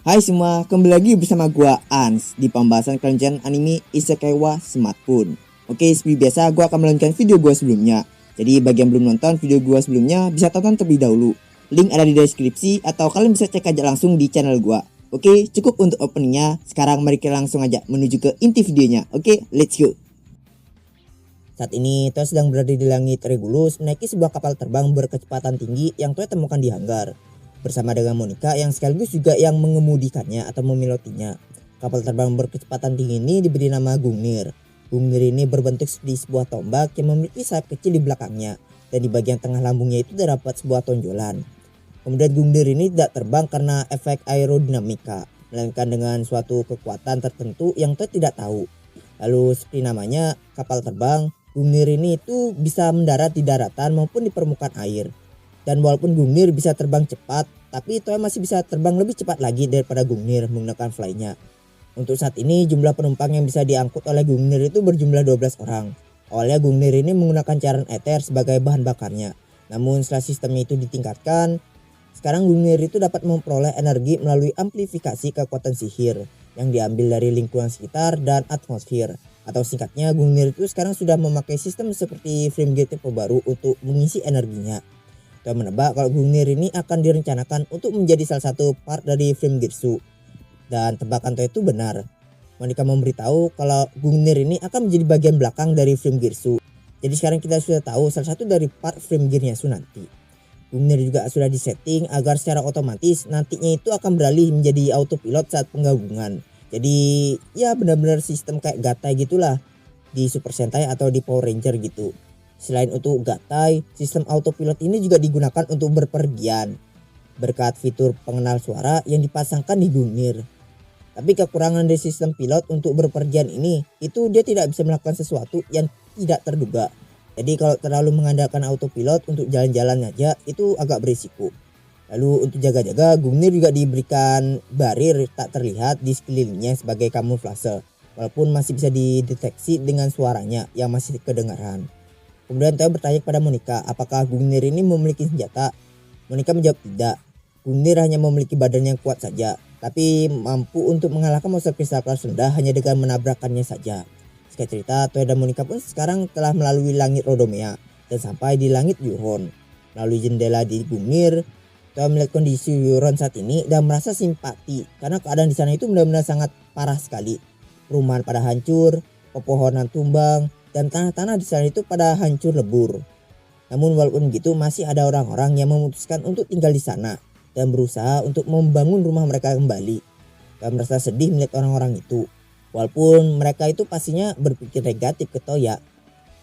Hai semua, kembali lagi bersama gua Ans di pembahasan kelanjutan anime Isekai wa Smartphone. Oke, seperti biasa gua akan melanjutkan video gua sebelumnya. Jadi bagi yang belum nonton video gua sebelumnya bisa tonton terlebih dahulu. Link ada di deskripsi atau kalian bisa cek aja langsung di channel gua. Oke, cukup untuk openingnya. Sekarang mari kita langsung aja menuju ke inti videonya. Oke, let's go. Saat ini Toya sedang berada di langit Regulus menaiki sebuah kapal terbang berkecepatan tinggi yang Toya temukan di hanggar. Bersama dengan Monica yang sekaligus juga yang mengemudikannya atau memilotinya. Kapal terbang berkecepatan tinggi ini diberi nama Gungnir. Gungnir ini berbentuk seperti sebuah tombak yang memiliki sayap kecil di belakangnya, dan di bagian tengah lambungnya itu terdapat sebuah tonjolan. Kemudian Gungnir ini tidak terbang karena efek aerodinamika, melainkan dengan suatu kekuatan tertentu yang Toya tidak tahu. Lalu seperti namanya kapal terbang, Gungnir ini itu bisa mendarat di daratan maupun di permukaan air. Dan walaupun Gungnir bisa terbang cepat, tapi Toya masih bisa terbang lebih cepat lagi daripada Gungnir menggunakan fly-nya. Untuk saat ini jumlah penumpang yang bisa diangkut oleh Gungnir itu berjumlah 12 orang. Awalnya Gungnir ini menggunakan cairan ether sebagai bahan bakarnya. Namun setelah sistemnya itu ditingkatkan, sekarang Gungnir itu dapat memperoleh energi melalui amplifikasi kekuatan sihir yang diambil dari lingkungan sekitar dan atmosfer. Atau singkatnya Gungnir itu sekarang sudah memakai sistem seperti frame gate tipe baru untuk mengisi energinya. Toya menebak kalau Gungnir ini akan direncanakan untuk menjadi salah satu part dari frame Girsu. Dan tebakan Toya itu benar. Monica memberitahu kalau Gungnir ini akan menjadi bagian belakang dari frame Girsu. Jadi sekarang kita sudah tahu salah satu dari part frame gearnya Su nanti. Gungnir juga sudah disetting agar secara otomatis nantinya itu akan beralih menjadi autopilot saat penggabungan. Jadi ya benar-benar sistem kayak Gatai gitulah di Super Sentai atau di Power Ranger gitu. Selain untuk Gatai, sistem autopilot ini juga digunakan untuk berpergian berkat fitur pengenal suara yang dipasangkan di Gungnir. Tapi kekurangan dari sistem pilot untuk berpergian ini itu dia tidak bisa melakukan sesuatu yang tidak terduga. Jadi kalau terlalu mengandalkan autopilot untuk jalan-jalan aja itu agak berisiko. Lalu untuk jaga-jaga, Gungnir juga diberikan barir tak terlihat di sekelilingnya sebagai kamuflase, walaupun masih bisa dideteksi dengan suaranya yang masih kedengaran. Kemudian Toya bertanya kepada Monica apakah Gungnir ini memiliki senjata. Monica menjawab tidak. Gungnir hanya memiliki badan yang kuat saja, tapi mampu untuk mengalahkan monster kristal kelas rendah hanya dengan menabrakkannya saja. Singkat cerita, Toya dan Monica pun sekarang telah melalui langit Rodomea dan sampai di langit Yuron. Melalui jendela di Gungnir, Toya melihat kondisi Yuron saat ini dan merasa simpati karena keadaan di sana itu benar-benar sangat parah sekali. Perumahan pada hancur, pepohonan tumbang, dan tanah-tanah di sana itu pada hancur lebur. Namun walaupun begitu masih ada orang-orang yang memutuskan untuk tinggal di sana dan berusaha untuk membangun rumah mereka kembali. Dan merasa sedih melihat orang-orang itu. Walaupun mereka itu pastinya berpikir negatif ke Toya.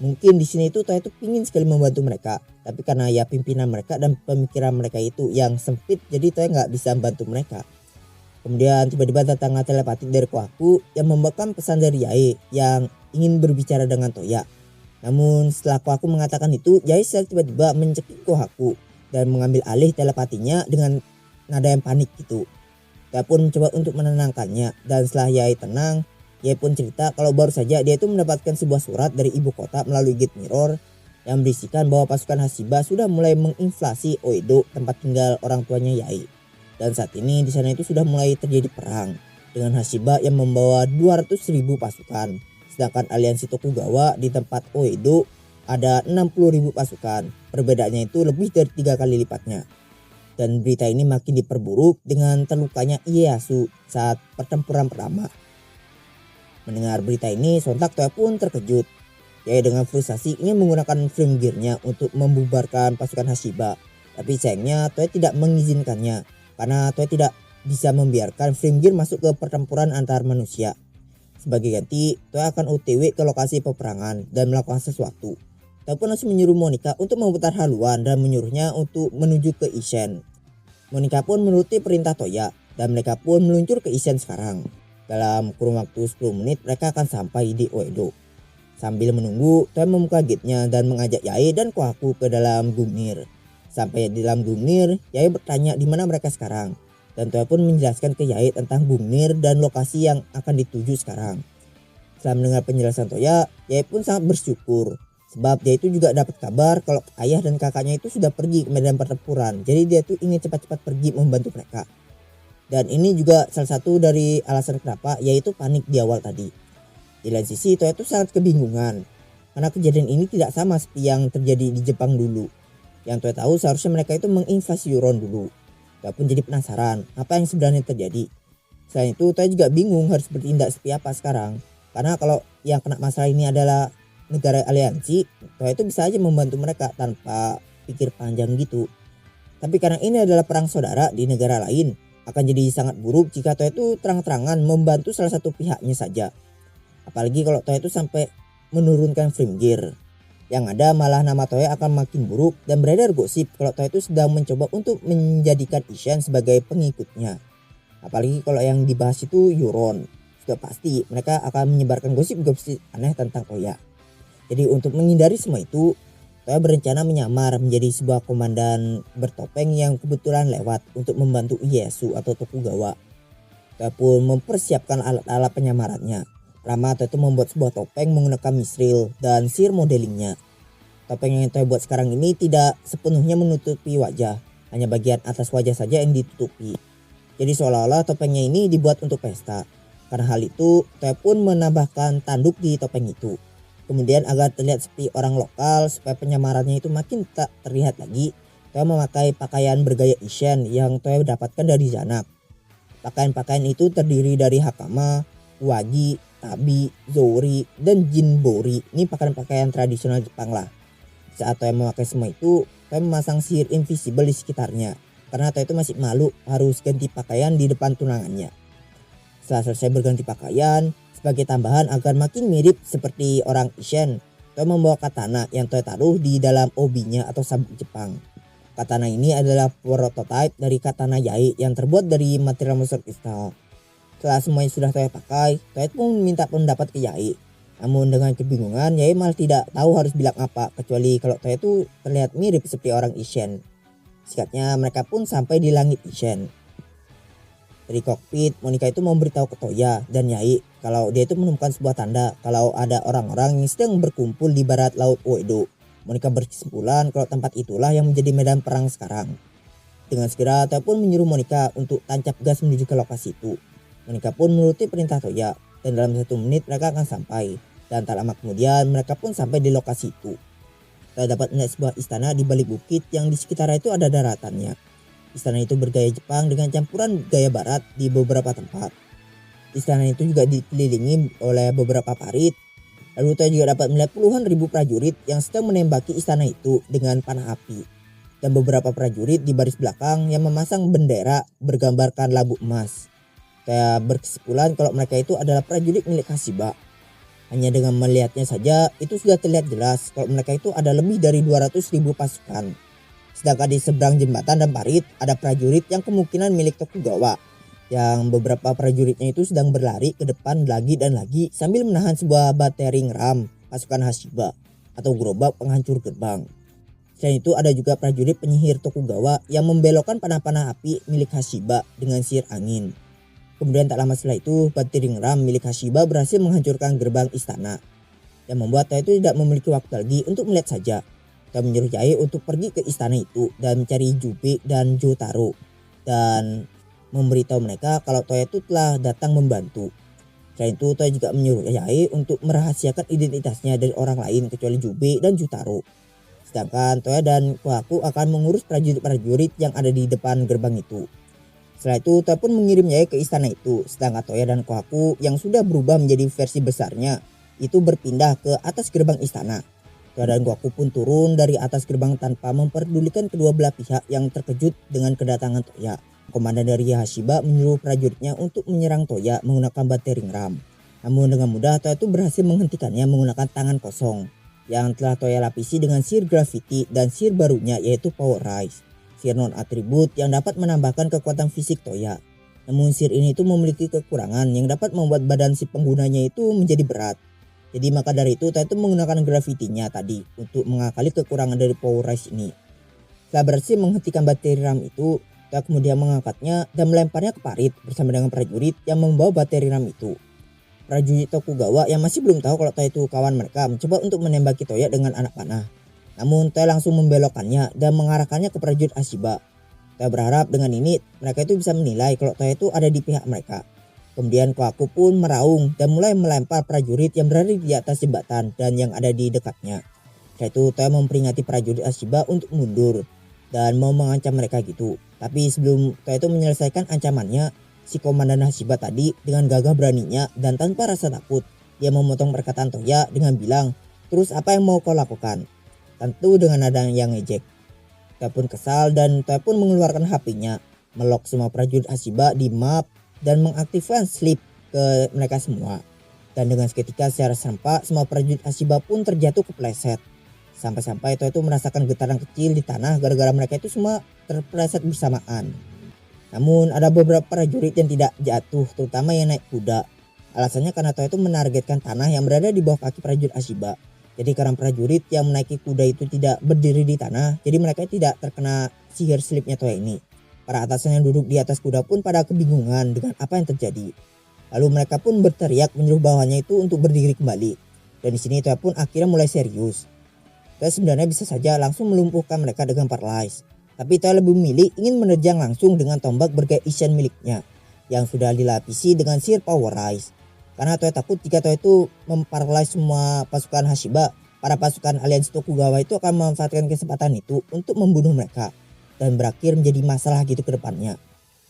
Mungkin di sini itu Toya itu pingin sekali membantu mereka, tapi karena ya pimpinan mereka dan pemikiran mereka itu yang sempit, jadi Toya nggak bisa membantu mereka. Kemudian tiba-tiba datanglah telepati dari Kohaku yang membawakan pesan dari Yae yang ingin berbicara dengan Toya. Namun setelah Kohaku mengatakan itu, Yae tiba-tiba mencekik Kohaku dan mengambil alih telepatinya dengan nada yang panik gitu. Toya pun mencoba untuk menenangkannya, dan setelah Yae tenang, Yae pun cerita kalau baru saja dia itu mendapatkan sebuah surat dari ibu kota melalui Gate Mirror yang berisikan bahwa pasukan Hashiba sudah mulai menginvasi Oedo, tempat tinggal orang tuanya Yae. Dan saat ini di sana itu sudah mulai terjadi perang dengan Hashiba yang membawa 200.000 pasukan. Sedangkan aliansi Tokugawa di tempat Oedo ada 60.000 pasukan. Perbedaannya itu lebih dari 3 kali lipatnya. Dan berita ini makin diperburuk dengan terlukanya Ieyasu saat pertempuran pertama. Mendengar berita ini sontak Toya pun terkejut. Yae dengan frustasi ingin menggunakan frame gearnya untuk membubarkan pasukan Hashiba. Tapi sayangnya Toya tidak mengizinkannya karena Toya tidak bisa membiarkan frame gear masuk ke pertempuran antar manusia. Sebagai ganti, Toya akan OTW ke lokasi peperangan dan melakukan sesuatu. Toya pun langsung menyuruh Monica untuk memutar haluan dan menyuruhnya untuk menuju ke Isen. Monica pun menuruti perintah Toya dan mereka pun meluncur ke Isen sekarang. Dalam kurun waktu 10 menit mereka akan sampai di Oedo. Sambil menunggu, Toya membuka gate-nya dan mengajak Yae dan Kohaku ke dalam Gungnir. Sampai di dalam Gungnir, Yae bertanya di mana mereka sekarang. Dan Toya pun menjelaskan ke Yae tentang Gungnir dan lokasi yang akan dituju sekarang. Setelah mendengar penjelasan Toya, Yae pun sangat bersyukur. Sebab dia itu juga dapat kabar kalau ayah dan kakaknya itu sudah pergi ke medan pertempuran. Jadi dia tuh ingin cepat-cepat pergi membantu mereka. Dan ini juga salah satu dari alasan kenapa, yaitu panik di awal tadi. Di lain sisi Toya itu sangat kebingungan karena kejadian ini tidak sama seperti yang terjadi di Jepang dulu. Yang Toya tahu seharusnya mereka itu menginvasi Euron dulu. Toya pun jadi penasaran apa yang sebenarnya terjadi. Selain itu Toya juga bingung harus bertindak seperti apa sekarang. Karena kalau yang kena masalah ini adalah negara aliansi, Toya itu bisa aja membantu mereka tanpa pikir panjang gitu. Tapi karena ini adalah perang saudara di negara lain, akan jadi sangat buruk jika Toya itu terang-terangan membantu salah satu pihaknya saja. Apalagi kalau Toya itu sampai menurunkan Frimgear. Yang ada malah nama Toya akan makin buruk dan beredar gosip kalau Toya itu sedang mencoba untuk menjadikan Ishan sebagai pengikutnya. Apalagi kalau yang dibahas itu Euron. Sudah pasti mereka akan menyebarkan gosip-gosip aneh tentang Toya. Jadi untuk menghindari semua itu, Toya berencana menyamar menjadi sebuah komandan bertopeng yang kebetulan lewat untuk membantu Ieyasu atau Tokugawa. Toya pun mempersiapkan alat-alat penyamarannya. Pertama Toya itu membuat sebuah topeng menggunakan misril dan sihir modelingnya. Topeng yang Toya buat sekarang ini tidak sepenuhnya menutupi wajah, hanya bagian atas wajah saja yang ditutupi. Jadi seolah-olah topengnya ini dibuat untuk pesta. Karena hal itu, Toya pun menambahkan tanduk di topeng itu. Kemudian agar terlihat seperti orang lokal supaya penyamarannya itu makin tak terlihat lagi, Toya memakai pakaian bergaya Ishan yang Toya dapatkan dari Zanak. Pakaian-pakaian itu terdiri dari hakama, wagi, tabi, zori, dan jinbori. Ini pakaian-pakaian tradisional Jepang lah. Saat Toya memakai semua itu, Toya memasang sihir invisible di sekitarnya. Karena Toya itu masih malu harus ganti pakaian di depan tunangannya. Setelah selesai berganti pakaian, sebagai tambahan agar makin mirip seperti orang Ishan, Toya membawa katana yang Toya taruh di dalam obinya atau sabuk Jepang. Katana ini adalah prototipe dari katana Yai yang terbuat dari material monster kristal. Setelah semuanya sudah Toya pakai, Toya pun meminta pendapat ke Yai. Namun dengan kebingungan, Yai malah tidak tahu harus bilang apa, kecuali kalau Toya itu terlihat mirip seperti orang Ishan. Singkatnya mereka pun sampai di langit Ishan. Dari kokpit, Monica itu memberitahu ke Toya dan Yai kalau dia itu menemukan sebuah tanda kalau ada orang-orang yang sedang berkumpul di barat laut Uedo. Monica berkesimpulan kalau tempat itulah yang menjadi medan perang sekarang. Dengan segera Toya pun menyuruh Monica untuk tancap gas menuju ke lokasi itu. Monica pun menuruti perintah Toya dan dalam 1 menit mereka akan sampai. Dan tak lama kemudian mereka pun sampai di lokasi itu. Toya dapat melihat sebuah istana di balik bukit yang di sekitarnya itu ada daratannya. Istana itu bergaya Jepang dengan campuran gaya barat di beberapa tempat. Istana itu juga dikelilingi oleh beberapa parit. Lalu Toya juga dapat melihat puluhan ribu prajurit yang sedang menembaki istana itu dengan panah api. Dan beberapa prajurit di baris belakang yang memasang bendera bergambarkan labu emas. Toya berkesimpulan kalau mereka itu adalah prajurit milik Hashiba. Hanya dengan melihatnya saja itu sudah terlihat jelas kalau mereka itu ada lebih dari 200.000 pasukan. Sedangkan di seberang jembatan dan parit ada prajurit yang kemungkinan milik Tokugawa. Yang beberapa prajuritnya itu sedang berlari ke depan lagi dan lagi sambil menahan sebuah battering ram pasukan Hashiba atau gerobak penghancur gerbang. Selain itu ada juga prajurit penyihir Tokugawa yang membelokkan panah-panah api milik Hashiba dengan sihir angin. Kemudian tak lama setelah itu battering ram milik Hashiba berhasil menghancurkan gerbang istana. Yang membuat Toya itu tidak memiliki waktu lagi untuk melihat saja. Toya menyuruh Yai untuk pergi ke istana itu dan mencari Jubei dan Jotaro dan memberitahu mereka kalau Toya itu telah datang membantu. Selain itu Toya juga menyuruh Yai untuk merahasiakan identitasnya dari orang lain kecuali Jubei dan Jotaro. Sedangkan Toya dan Kohaku akan mengurus prajurit-prajurit yang ada di depan gerbang itu. Setelah itu Toya pun mengirim Yai ke istana itu, sedangkan Toya dan Kohaku yang sudah berubah menjadi versi besarnya itu berpindah ke atas gerbang istana. Toya dan Kohaku pun turun dari atas gerbang tanpa memperdulikan kedua belah pihak yang terkejut dengan kedatangan Toya. Komandan dari Hashiba menyuruh prajuritnya untuk menyerang Toya menggunakan battering ram. Namun dengan mudah Toya itu berhasil menghentikannya menggunakan tangan kosong yang telah Toya lapisi dengan sihir gravity dan sihir barunya yaitu Power Rise. Sihir non atribut yang dapat menambahkan kekuatan fisik Toya. Namun sihir ini itu memiliki kekurangan yang dapat membuat badan si penggunanya itu menjadi berat. Jadi maka dari itu Toya itu menggunakan gravitinya tadi untuk mengakali kekurangan dari Power Rise ini. Setelah berhasil menghentikan batteri ram itu, Toya kemudian mengangkatnya dan melemparnya ke parit bersama dengan prajurit yang membawa batteri ram itu. Prajurit Tokugawa yang masih belum tahu kalau Toya itu kawan mereka mencoba untuk menembaki Toya dengan anak panah. Namun Toya langsung membelokkannya dan mengarahkannya ke prajurit Hashiba. Toya berharap dengan ini mereka itu bisa menilai kalau Toya itu ada di pihak mereka. Kemudian Kohaku pun meraung dan mulai melempar prajurit yang berada di atas jembatan dan yang ada di dekatnya. Setelah itu Toya memperingati prajurit Hashiba untuk mundur dan mau mengancam mereka gitu. Tapi sebelum Toya itu menyelesaikan ancamannya, si komandan Hashiba tadi dengan gagah beraninya dan tanpa rasa takut, dia memotong perkataan Toya dengan bilang, "Terus apa yang mau kau lakukan?" Tentu dengan nada yang ngejek. Toya pun kesal dan Toya pun mengeluarkan HP-nya, melok semua prajurit Hashiba di map dan mengaktifkan sleep ke mereka semua. Dan dengan seketika secara serempak semua prajurit Hashiba pun terjatuh kepleset. Sampai-sampai Toya itu merasakan getaran kecil di tanah gara-gara mereka itu semua terpleset bersamaan. Namun ada beberapa prajurit yang tidak jatuh, terutama yang naik kuda. Alasannya karena Toya itu menargetkan tanah yang berada di bawah kaki prajurit Hashiba. Jadi karena prajurit yang menaiki kuda itu tidak berdiri di tanah, jadi mereka tidak terkena sihir slipnya Toya ini. Para atasan yang duduk di atas kuda pun pada kebingungan dengan apa yang terjadi. Lalu mereka pun berteriak menyuruh bawahannya itu untuk berdiri kembali. Dan di sini Toya pun akhirnya mulai serius. Toya sebenarnya bisa saja langsung melumpuhkan mereka dengan paralyze. Tapi Toya lebih memilih ingin menerjang langsung dengan tombak bergaya Ishan miliknya yang sudah dilapisi dengan sihir power rise. Karena Toya takut jika Toya itu memparalyze semua pasukan Hashiba, para pasukan aliansi Tokugawa itu akan memanfaatkan kesempatan itu untuk membunuh mereka dan berakhir menjadi masalah gitu ke depannya.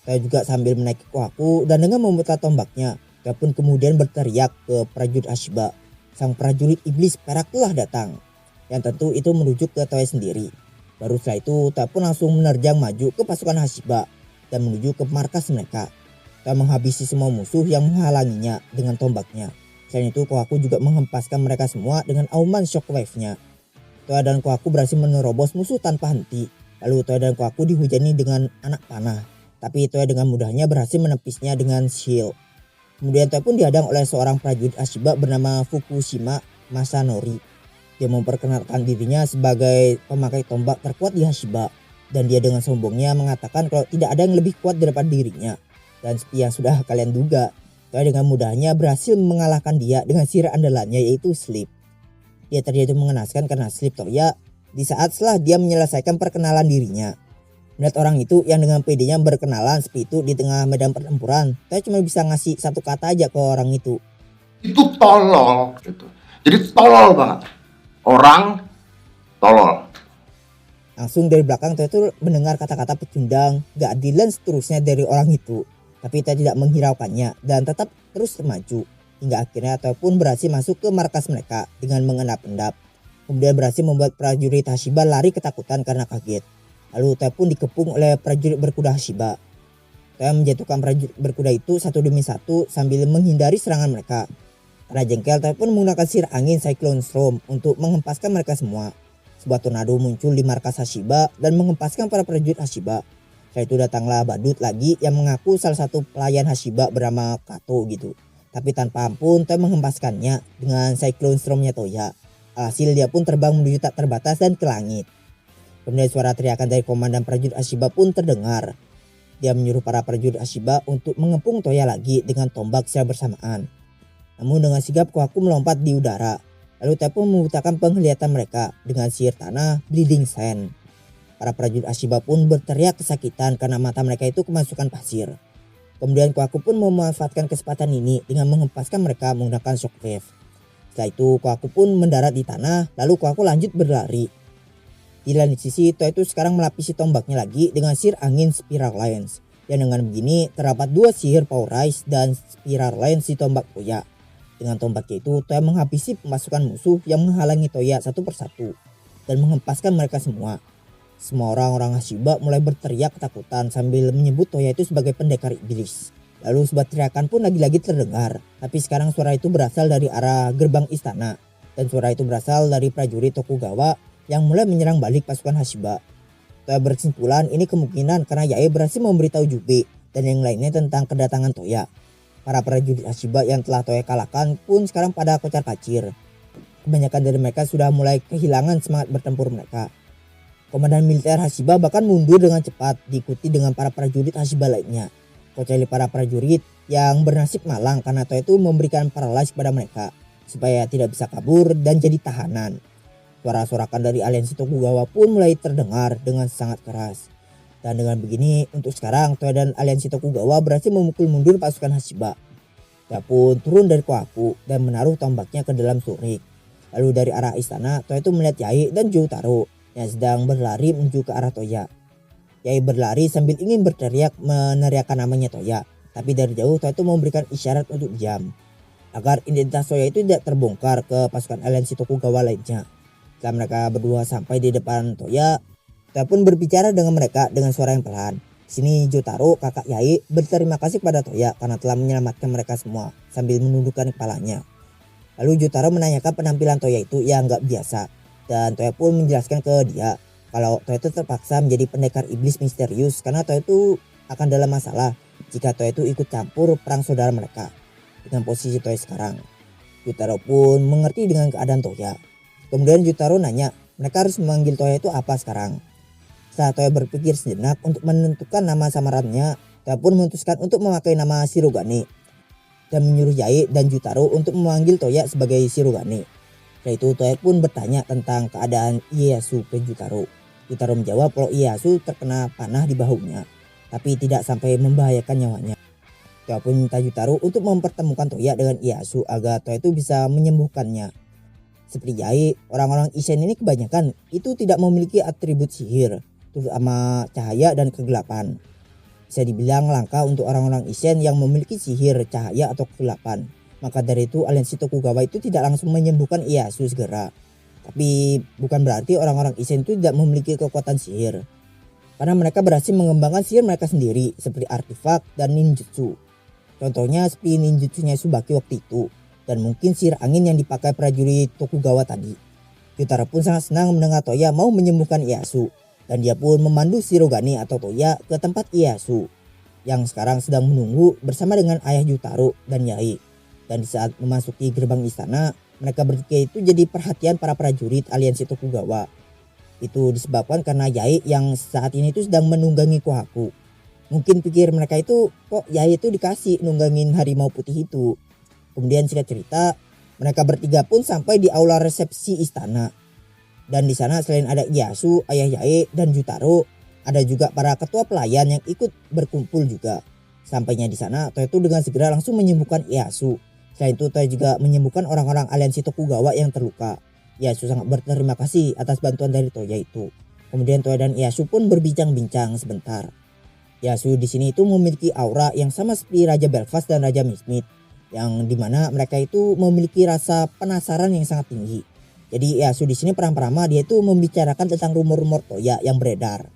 Toya juga sambil menaiki Kohaku dan dengan memutar tombaknya, Toya pun kemudian berteriak ke prajurit Hashiba, "Sang prajurit iblis perak telah datang." Yang tentu itu merujuk ke Toya sendiri. Baru setelah itu Toya pun langsung menerjang maju ke pasukan Hashiba dan menuju ke markas mereka. Toya menghabisi semua musuh yang menghalanginya dengan tombaknya. Selain itu Kohaku juga menghempaskan mereka semua dengan auman shockwave-nya. Toya dan Kohaku berhasil menerobos musuh tanpa henti. Lalu Toya dan Kohaku dihujani dengan anak panah. Tapi Toya dengan mudahnya berhasil menepisnya dengan shield. Kemudian Toya pun dihadang oleh seorang prajurit Hashiba bernama Fukushima Masanori. Dia memperkenalkan dirinya sebagai pemakai tombak terkuat di Hashiba. Dan dia dengan sombongnya mengatakan kalau tidak ada yang lebih kuat daripada dirinya. Dan seperti yang sudah kalian duga, Toya dengan mudahnya berhasil mengalahkan dia dengan sihir andalannya yaitu sleep. Dia terjadi mengenaskan karena sleep Toya di saat setelah dia menyelesaikan perkenalan dirinya. Melihat orang itu yang dengan pedenya berkenalan seperti itu di tengah medan pertempuran, Toya cuma bisa ngasih satu kata aja ke orang itu. Itu tolol gitu. Jadi tolol banget. Orang tolol. Langsung dari belakang Toya itu mendengar kata-kata pecundang, gak adil dan seterusnya dari orang itu. Tapi Toya tidak menghiraukannya dan tetap terus maju. Hingga akhirnya Toya pun berhasil masuk ke markas mereka dengan mengendap-endap. Kemudian berhasil membuat prajurit Hashiba lari ketakutan karena kaget. Lalu Toya pun dikepung oleh prajurit berkuda Hashiba. Toya menjatuhkan prajurit berkuda itu satu demi satu sambil menghindari serangan mereka. Karena jengkel, Toya pun menggunakan sihir angin Cyclone Storm untuk menghempaskan mereka semua. Sebuah tornado muncul di markas Hashiba dan menghempaskan para prajurit Hashiba. Setelah itu datanglah badut lagi yang mengaku salah satu pelayan Hashiba bernama Kato gitu. Tapi tanpa ampun Toya menghempaskannya dengan Cyclone Storm-nya Toya. Alhasil dia pun terbang menuju tak terbatas dan ke langit. Kemudian suara teriakan dari komandan prajurit Hashiba pun terdengar. Dia menyuruh para prajurit Hashiba untuk mengepung Toya lagi dengan tombak secara bersamaan. Namun dengan sigap Kohaku melompat di udara. Lalu Toya pun membutakan penglihatan mereka dengan sihir tanah Bleeding Sand. Para prajurit Hashiba pun berteriak kesakitan karena mata mereka itu kemasukan pasir. Kemudian Kohaku pun memanfaatkan kesempatan ini dengan menghempaskan mereka menggunakan shockwave. Setelah itu Kohaku pun mendarat di tanah, lalu Kohaku lanjut berlari. Di lain sisi Toya itu sekarang melapisi tombaknya lagi dengan sihir angin Spiral Lance. Dan dengan begini terdapat dua sihir Power Rise dan Spiral Lance di tombak Toya. Dengan tombaknya itu Toya menghabisi pasukan musuh yang menghalangi Toya satu persatu dan menghempaskan mereka semua. Semua orang-orang Hashiba mulai berteriak ketakutan sambil menyebut Toya itu sebagai pendekar iblis. Lalu sebuah teriakan pun lagi-lagi terdengar, tapi sekarang suara itu berasal dari arah gerbang istana. Dan suara itu berasal dari prajurit Tokugawa yang mulai menyerang balik pasukan Hashiba. Toya berkesimpulan ini kemungkinan karena Yae berhasil memberitahu Jubei dan yang lainnya tentang kedatangan Toya. Para prajurit Hashiba yang telah Toya kalahkan pun sekarang pada kocar-kacir. Kebanyakan dari mereka sudah mulai kehilangan semangat bertempur mereka. Komandan militer Hashiba bahkan mundur dengan cepat diikuti dengan para prajurit Hashiba lainnya. Kecuali para prajurit yang bernasib malang karena Toya itu memberikan paralyze kepada mereka supaya tidak bisa kabur dan jadi tahanan. Suara sorakan dari aliansi Tokugawa pun mulai terdengar dengan sangat keras. Dan dengan begini untuk sekarang Toya dan aliansi Tokugawa berhasil memukul mundur pasukan Hashiba. Toya pun turun dari Kohaku dan menaruh tombaknya ke dalam Surik. Lalu dari arah istana Toya itu melihat Yai dan Jotaro yang sedang berlari menuju ke arah Toya. Yai berlari sambil ingin berteriak meneriakkan namanya Toya, tapi dari jauh Toya itu memberikan isyarat untuk diam agar identitas Toya itu tidak terbongkar ke pasukan aliansi Tokugawa lainnya. Setelah mereka berdua sampai di depan Toya, Toya pun berbicara dengan mereka dengan suara yang pelan. Di sini Jotaro, kakak Yai, berterima kasih kepada Toya karena telah menyelamatkan mereka semua sambil menundukkan kepalanya. Lalu Jotaro menanyakan penampilan Toya itu yang nggak biasa, dan Toya pun menjelaskan ke dia kalau Toya itu terpaksa menjadi pendekar iblis misterius karena Toya itu akan dalam masalah jika Toya itu ikut campur perang saudara mereka. Dengan posisi Toya sekarang, Jotaro pun mengerti dengan keadaan Toya. Kemudian Jotaro nanya mereka harus memanggil Toya itu apa sekarang. Setelah Toya berpikir sejenak untuk menentukan nama samarannya, Toya pun memutuskan untuk memakai nama Shirogane dan menyuruh Yai dan Jotaro untuk memanggil Toya sebagai Shirogane. Setelah itu Toya pun bertanya tentang keadaan Ieyasu ke Jotaro. Jotaro menjawab kalau Ieyasu terkena panah di bahunya, tapi tidak sampai membahayakan nyawanya. Toya pun minta Jotaro untuk mempertemukan Toya dengan Ieyasu agar Toya itu bisa menyembuhkannya. Seperti Yai, orang-orang Isen ini kebanyakan itu tidak memiliki atribut sihir, terutama cahaya dan kegelapan. Bisa dibilang langka untuk orang-orang Isen yang memiliki sihir, cahaya atau kegelapan. Maka dari itu aliansi Tokugawa itu tidak langsung menyembuhkan Ieyasu segera. Tapi bukan berarti orang-orang Isen itu tidak memiliki kekuatan sihir. Karena mereka berhasil mengembangkan sihir mereka sendiri seperti artefak dan ninjutsu. Contohnya seperti ninjutsunya Tsubaki waktu itu. Dan mungkin sihir angin yang dipakai prajurit Tokugawa tadi. Jotaro pun sangat senang mendengar Toya mau menyembuhkan Ieyasu. Dan dia pun memandu Shirogane atau Toya ke tempat Ieyasu yang sekarang sedang menunggu bersama dengan ayah Jotaro dan Yai. Dan di saat memasuki gerbang istana, mereka bertiga itu jadi perhatian para prajurit aliansi Tokugawa. Itu disebabkan karena Yai yang saat ini itu sedang menunggangi Kohaku. Mungkin pikir mereka itu kok Yai itu dikasih nunggangin harimau putih itu. Kemudian singkat cerita, mereka bertiga pun sampai di aula resepsi istana. Dan di sana selain ada Ieyasu, ayah Yai dan Jotaro, ada juga para ketua pelayan yang ikut berkumpul juga. Sampainya di sana, Toya itu dengan segera langsung menyembuhkan Ieyasu. Selain itu Toya juga menyembuhkan orang-orang aliansi Tokugawa yang terluka. Ieyasu sangat berterima kasih atas bantuan dari Toya itu. Kemudian Toya dan Ieyasu pun berbincang-bincang sebentar. Ieyasu di sini itu memiliki aura yang sama seperti Raja Belfast dan Raja Mistmith, yang dimana mereka itu memiliki rasa penasaran yang sangat tinggi. Jadi Ieyasu di sini perang-perama dia itu membicarakan tentang rumor-rumor Toya yang beredar.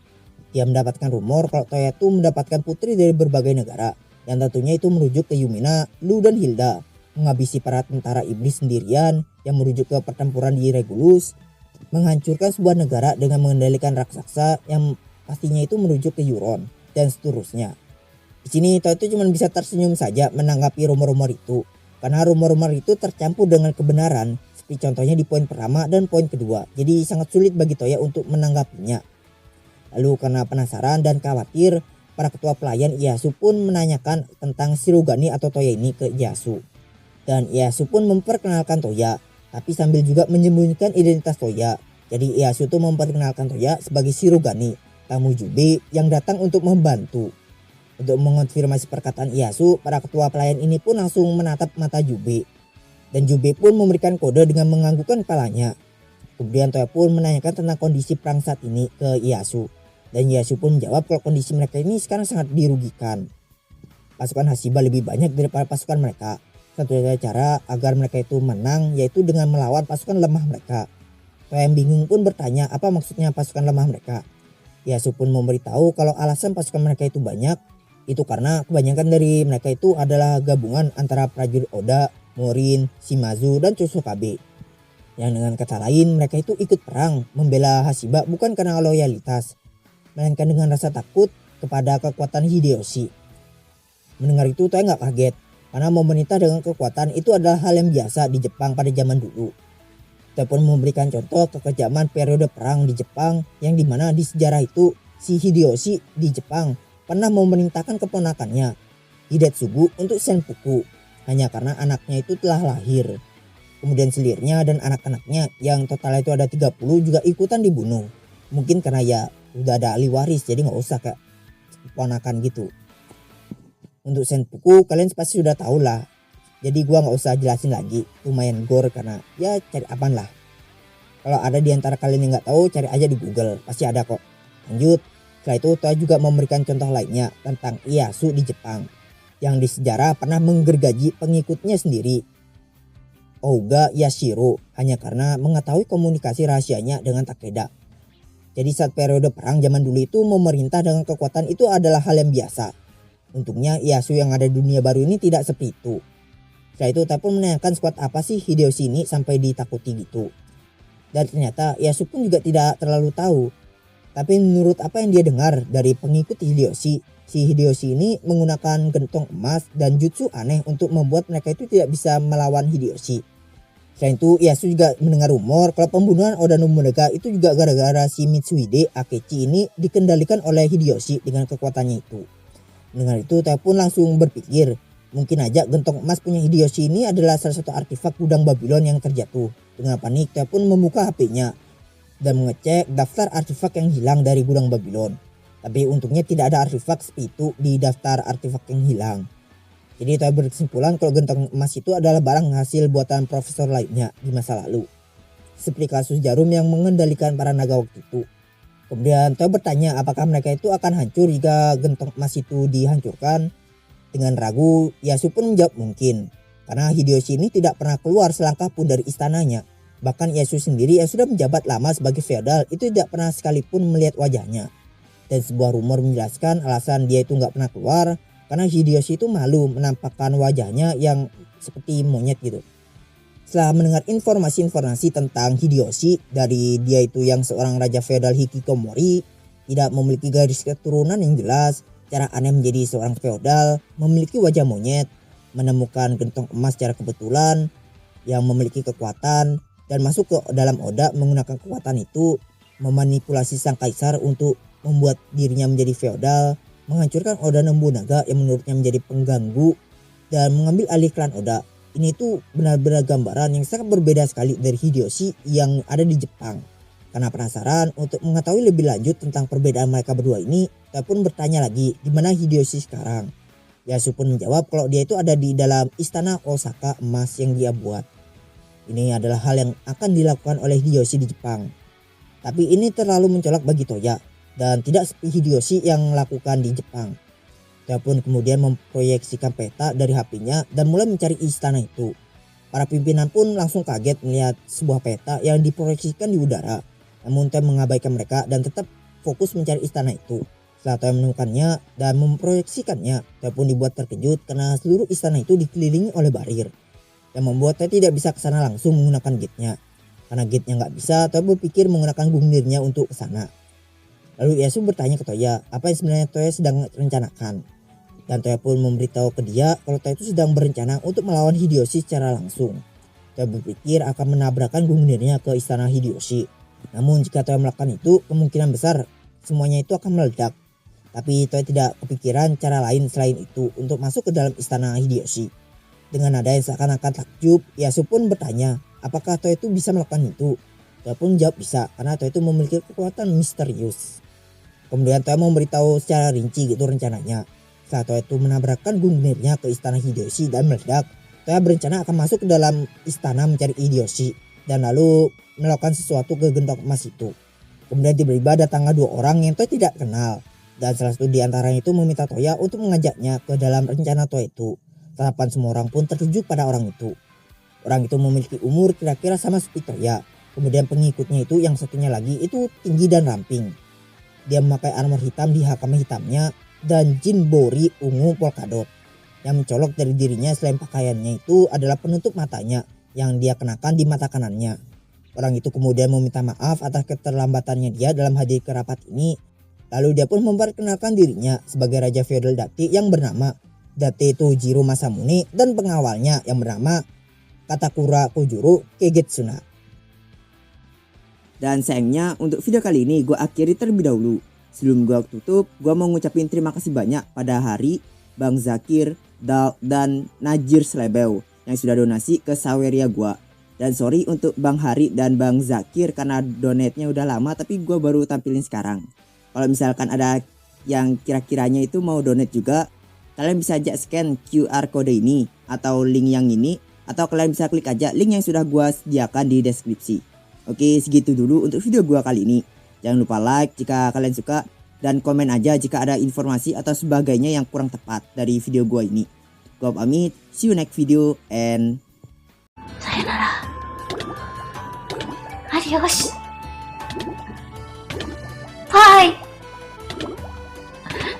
Dia mendapatkan rumor kalau Toya itu mendapatkan putri dari berbagai negara, yang tentunya itu merujuk ke Yumina, Lu dan Hilda, menghabisi para tentara iblis sendirian yang merujuk ke pertempuran di Regulus, menghancurkan sebuah negara dengan mengendalikan raksasa yang pastinya itu merujuk ke Euron, dan seterusnya. Di sini Toya itu cuma bisa tersenyum saja menanggapi rumor-rumor itu, karena rumor-rumor itu tercampur dengan kebenaran. Contohnya di poin pertama dan poin kedua, jadi sangat sulit bagi Toya untuk menanggapinya. Lalu karena penasaran dan khawatir, para ketua pelayan Ieyasu pun menanyakan tentang Shirogane atau Toya ini ke Ieyasu. Dan Ieyasu pun memperkenalkan Toya, tapi sambil juga menyembunyikan identitas Toya. Jadi Ieyasu tuh memperkenalkan Toya sebagai Shirogane, tamu Jubei yang datang untuk membantu. Untuk mengonfirmasi perkataan Ieyasu, para ketua pelayan ini pun langsung menatap mata Jubei. Dan Jubei pun memberikan kode dengan menganggukkan kepalanya. Kemudian Toya pun menanyakan tentang kondisi perang saat ini ke Ieyasu. Dan Ieyasu pun menjawab kalau kondisi mereka ini sekarang sangat dirugikan. Pasukan Hashiba lebih banyak daripada pasukan mereka. Satu-satunya cara agar mereka itu menang yaitu dengan melawan pasukan lemah mereka. Toya yang bingung pun bertanya apa maksudnya pasukan lemah mereka. Ieyasu pun memberitahu kalau alasan pasukan mereka itu banyak. Itu karena kebanyakan dari mereka itu adalah gabungan antara prajurit Oda, Morin, Shimazu, dan Chosokabe. Yang dengan kata lain mereka itu ikut perang membela Hashiba bukan karena loyalitas, melainkan dengan rasa takut kepada kekuatan Hideyoshi. Mendengar itu Toya nggak kaget, karena memerintah dengan kekuatan itu adalah hal yang biasa di Jepang pada zaman dulu. Toya pun memberikan contoh kekejaman periode perang di Jepang yang dimana di sejarah itu si Hideyoshi di Jepang pernah memerintahkan keponakannya Hidetsugu untuk senpuku hanya karena anaknya itu telah lahir. Kemudian selirnya dan anak-anaknya yang total itu ada 30 juga ikutan dibunuh. Mungkin karena ya udah ada ahli waris jadi nggak usah keponakan gitu. Untuk senpuku kalian pasti sudah tahu lah, jadi gua nggak usah jelasin lagi, lumayan gore karena ya cari apaan lah. Kalau ada di antara kalian yang nggak tahu, cari aja di Google, pasti ada kok. Lanjut, setelah itu Toya juga memberikan contoh lainnya tentang Ieyasu di Jepang, yang di sejarah pernah menggergaji pengikutnya sendiri, Ouga Yashiro, hanya karena mengetahui komunikasi rahasianya dengan Takeda. Jadi saat periode perang zaman dulu itu memerintah dengan kekuatan itu adalah hal yang biasa. Untungnya Ieyasu yang ada di dunia baru ini tidak seperti itu. Setelah itu Toya pun menanyakan squad apa sih Hideyoshi ini sampai ditakuti gitu. Dan ternyata Ieyasu pun juga tidak terlalu tahu. Tapi menurut apa yang dia dengar dari pengikut Hideyoshi, si Hideyoshi ini menggunakan gentong emas dan jutsu aneh untuk membuat mereka itu tidak bisa melawan Hideyoshi. Selain itu Ieyasu juga mendengar rumor kalau pembunuhan Oda Nobunaga itu juga gara-gara si Mitsuhide Akechi ini dikendalikan oleh Hideyoshi dengan kekuatannya itu. Mendengar itu Toya pun langsung berpikir, mungkin aja gentong emas punya Hideyoshi ini adalah salah satu artefak gudang Babylon yang terjatuh. Dengan panik Toya pun membuka HP-nya dan mengecek daftar artefak yang hilang dari gudang Babylon. Tapi untungnya tidak ada artefak seperti itu di daftar artefak yang hilang. Jadi Toya berkesimpulan kalau gentong emas itu adalah barang hasil buatan profesor lainnya di masa lalu. Seperti kasus jarum yang mengendalikan para naga waktu itu. Kemudian Toya bertanya apakah mereka itu akan hancur jika gentong emas itu dihancurkan. Dengan ragu, Ieyasu pun menjawab mungkin. Karena Hideyoshi ini tidak pernah keluar selangkah pun dari istananya. Bahkan Ieyasu sendiri yang sudah menjabat lama sebagai feodal itu tidak pernah sekalipun melihat wajahnya. Dan sebuah rumor menjelaskan alasan dia itu nggak pernah keluar karena Hideyoshi itu malu menampakkan wajahnya yang seperti monyet gitu. Setelah mendengar informasi-informasi tentang Hideyoshi dari dia itu yang seorang raja feodal Hikikomori, tidak memiliki garis keturunan yang jelas, cara aneh menjadi seorang feodal, memiliki wajah monyet, menemukan gentong emas secara kebetulan yang memiliki kekuatan dan masuk ke dalam Oda menggunakan kekuatan itu, memanipulasi sang kaisar untuk membuat dirinya menjadi feodal, menghancurkan Oda Nobunaga yang menurutnya menjadi pengganggu dan mengambil alih klan Oda. Ini tuh benar-benar gambaran yang sangat berbeda sekali dari Hideyoshi yang ada di Jepang. Karena penasaran untuk mengetahui lebih lanjut tentang perbedaan mereka berdua ini, saya pun bertanya lagi di mana Hideyoshi sekarang. Ieyasu pun menjawab kalau dia itu ada di dalam istana Osaka emas yang dia buat. Ini adalah hal yang akan dilakukan oleh Hideyoshi di Jepang. Tapi ini terlalu mencolok bagi Toya dan tidak seperti Hideyoshi yang melakukan di Jepang. Toya pun kemudian memproyeksikan peta dari HP-nya dan mulai mencari istana itu. Para pimpinan pun langsung kaget melihat sebuah peta yang diproyeksikan di udara. Namun Toya mengabaikan mereka dan tetap fokus mencari istana itu. Setelah Toya menemukannya dan memproyeksikannya, Toya pun dibuat terkejut karena seluruh istana itu dikelilingi oleh barir. Yang membuat Toya tidak bisa ke sana langsung menggunakan gate-nya. Karena gate-nya nggak bisa, Toya berpikir menggunakan gungnirnya untuk ke sana. Lalu Ieyasu bertanya ke Toya apa yang sebenarnya Toya sedang rencanakan. Dan Toya pun memberitahu ke dia kalau Toya itu sedang berencana untuk melawan Hideyoshi secara langsung. Toya berpikir akan menabrakkan gungnirnya ke istana Hideyoshi. Namun jika Toya melakukan itu, kemungkinan besar semuanya itu akan meledak. Tapi Toya tidak kepikiran cara lain selain itu untuk masuk ke dalam istana Hideyoshi. Dengan nada yang seakan-akan takjub, Ieyasu pun bertanya apakah Toya itu bisa melakukan itu. Toya pun jawab bisa karena Toya itu memiliki kekuatan misterius. Kemudian Toya memberitahu secara rinci gitu rencananya. Setelah Toya itu menabrakkan gungnirnya ke istana Hideyoshi dan meledak, Toya berencana akan masuk ke dalam istana mencari Hideyoshi dan lalu melakukan sesuatu ke gentong emas itu. Kemudian tiba-tiba datanglah dua orang yang Toya tidak kenal. Dan salah satu di antaranya itu meminta Toya untuk mengajaknya ke dalam rencana Toya itu. Tatapan semua orang pun tertuju pada orang itu. Orang itu memiliki umur kira-kira sama seperti Toya. Kemudian pengikutnya itu yang satunya lagi itu tinggi dan ramping. Dia memakai armor hitam di hakama hitamnya dan jinbori ungu polkadot. Yang mencolok dari dirinya selain pakaiannya itu adalah penutup matanya yang dia kenakan di mata kanannya. Orang itu kemudian meminta maaf atas keterlambatannya dia dalam hadir ke rapat ini. Lalu dia pun memperkenalkan dirinya sebagai Raja Feodal Date yang bernama Date Tojiro Masamune dan pengawalnya yang bernama Katakura Kojuro Kegetsuna. Dan sayangnya untuk video kali ini gue akhiri terlebih dahulu. Sebelum gue tutup, gue mau ngucapin terima kasih banyak pada Hari, Bang Zakir, Dal, dan Najir Slebeu yang sudah donasi ke Saweria gue. Dan sorry untuk Bang Hari dan Bang Zakir karena donate-nya udah lama tapi gue baru tampilin sekarang. Kalau misalkan ada yang kira-kiranya itu mau donate juga, kalian bisa aja scan QR kode ini atau link yang ini, atau kalian bisa klik aja link yang sudah gua sediakan di deskripsi. Oke, segitu dulu untuk video gua kali ini. Jangan lupa like jika kalian suka, dan komen aja jika ada informasi atau sebagainya yang kurang tepat dari video gua ini. Gua pamit, see you next video and さよなら。アディオス。バイ。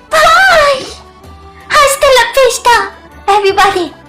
バイ。Hasta la vista, everybody.